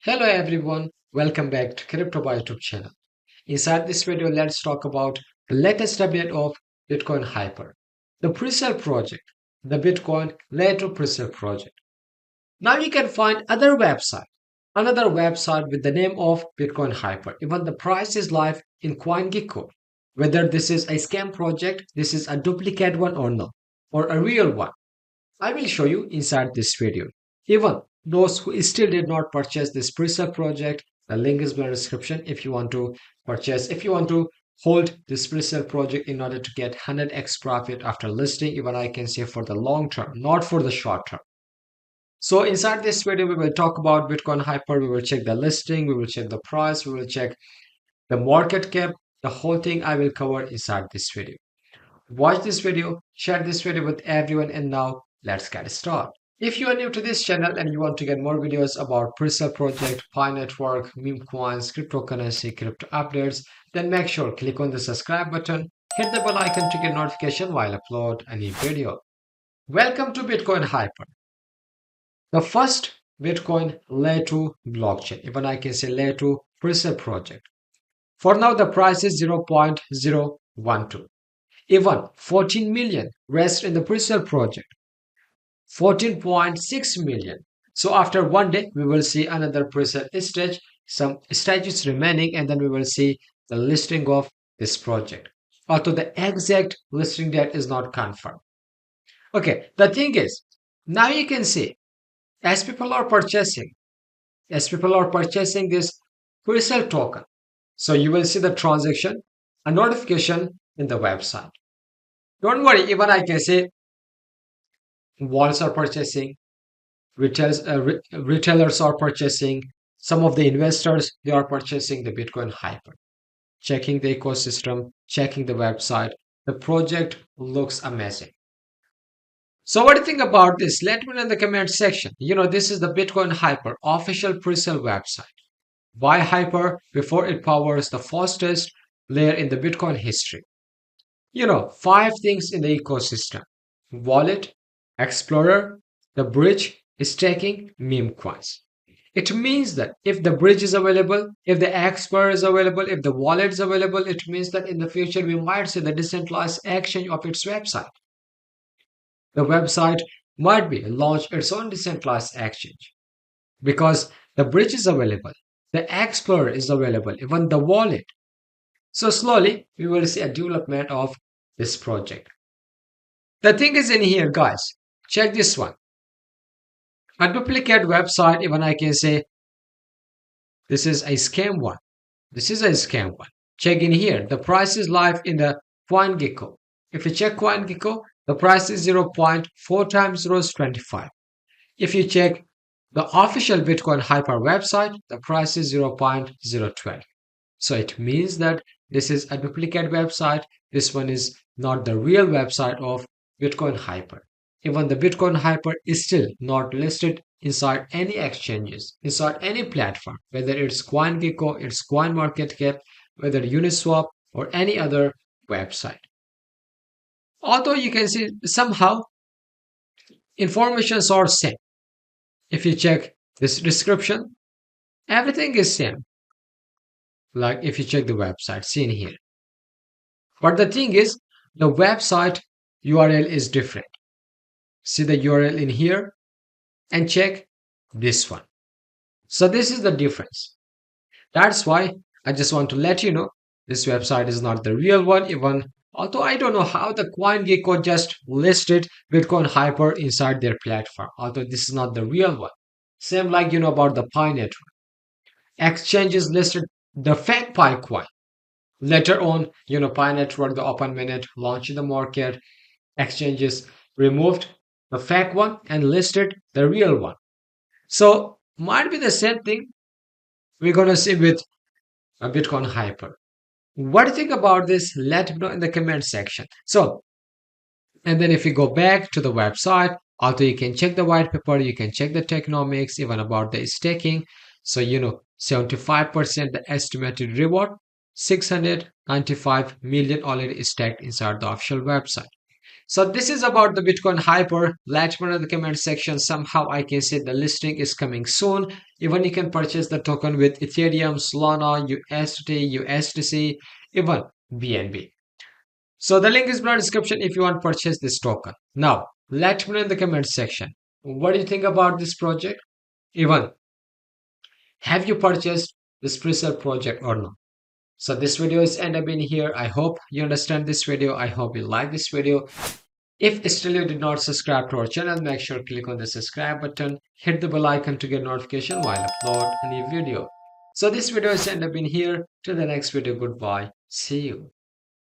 Hello everyone, welcome back to Crypto by YouTube channel. Inside this video, let's talk about the latest update of Bitcoin Hyper, the Presale project, the Bitcoin Layer 2 Presale project. Now you can find another website with the name of Bitcoin Hyper. Even the price is live in CoinGecko. Whether this is a scam project, this is a duplicate one or not, or a real one. I will show you inside this video. Even those who still did not purchase this pre-sale project, the link is below the description if you want to purchase, if you want to hold this pre-sale project in order to get 100x profit after listing, even I can say for the long term, not for the short term. So inside this video, we will talk about Bitcoin Hyper. We will check the listing, we will check the price, we will check the market cap, the whole thing I will cover inside this video. Watch this video, share this video with everyone, and now let's get started. If you are new to this channel and you want to get more videos about Presale project, Pi network, meme coins, cryptocurrency, crypto updates, then make sure click on the subscribe button, hit the bell icon to get notification while I upload a new video. Welcome to Bitcoin Hyper, the first Bitcoin Layer 2 blockchain, even I can say Layer 2 Presale project. For now, the price is 0.012. Even 14 million rest in the Presale project. 14.6 million. So after one day, we will see another Presale stage, some stages remaining, and then we will see the listing of this project. Although the exact listing date is not confirmed. Okay, the thing is, now you can see, as people are purchasing this Presale token, so you will see the transaction, a notification in the website. Don't worry, even I can say wallets are purchasing, retailers are purchasing, some of the investors, they are purchasing the Bitcoin Hyper, checking the ecosystem, checking the website. The project looks amazing. So what do you think about this? Let me know in the comment section. This is the Bitcoin Hyper official Presale website. Why Hyper? Before it powers the fastest layer in the Bitcoin history. 5 things in the ecosystem: wallet, explorer, the bridge, staking, meme coins. It means that if the bridge is available, if the explorer is available, if the wallet is available, it means that in the future we might see the decentralized exchange of its website. The website might be launch its own decentralized exchange because the bridge is available, the explorer is available, even the wallet. So slowly we will see a development of this project. The thing is in here, guys, check this one. A duplicate website, even I can say this is a scam one. This is a scam one. Check in here. The price is live in the CoinGecko. If you check CoinGecko, the price is 0.4 times 0 is 25. If you check the official Bitcoin Hyper website, the price is 0.012. So it means that this is a duplicate website. This one is not the real website of Bitcoin Hyper. Even the Bitcoin Hyper is still not listed inside any exchanges, inside any platform, whether it's CoinGecko, it's CoinMarketCap, whether Uniswap or any other website. Although you can see somehow informations are same. If you check this description, everything is same. Like if you check the website, seen here. But the thing is, the website URL is different. See the URL in here and check this one. So this is the difference. That's why I just want to let you know this website is not the real one. Even although I don't know how the CoinGecko just listed Bitcoin Hyper inside their platform. Although this is not the real one. Same like about the Pi network. Exchanges listed the fake Pi coin. Later on, Pi network, the open mainnet launched the market. Exchanges removed the fake one and listed the real one. So might be the same thing we're gonna see with a Bitcoin Hyper. What do you think about this? Let me know in the comment section. So, and then if you go back to the website, although you can check the white paper, you can check the technomics, even about the staking. So 75% the estimated reward, 695 million already staked inside the official website. So this is about the Bitcoin Hyper. Let me know in the comment section. Somehow I can say the listing is coming soon. Even you can purchase the token with Ethereum, Solana, USDT, USDC, even BNB. So the link is in the description if you want to purchase this token. Now, let me know in the comment section. What do you think about this project? Even have you purchased this Presale project or not? So this video is end up in here. I hope you understand this video. I hope you like this video. If still you did not subscribe to our channel, make sure to click on the subscribe button, hit the bell icon to get notification while I upload a new video. So this video is end up in here. Till the next video, goodbye. See you.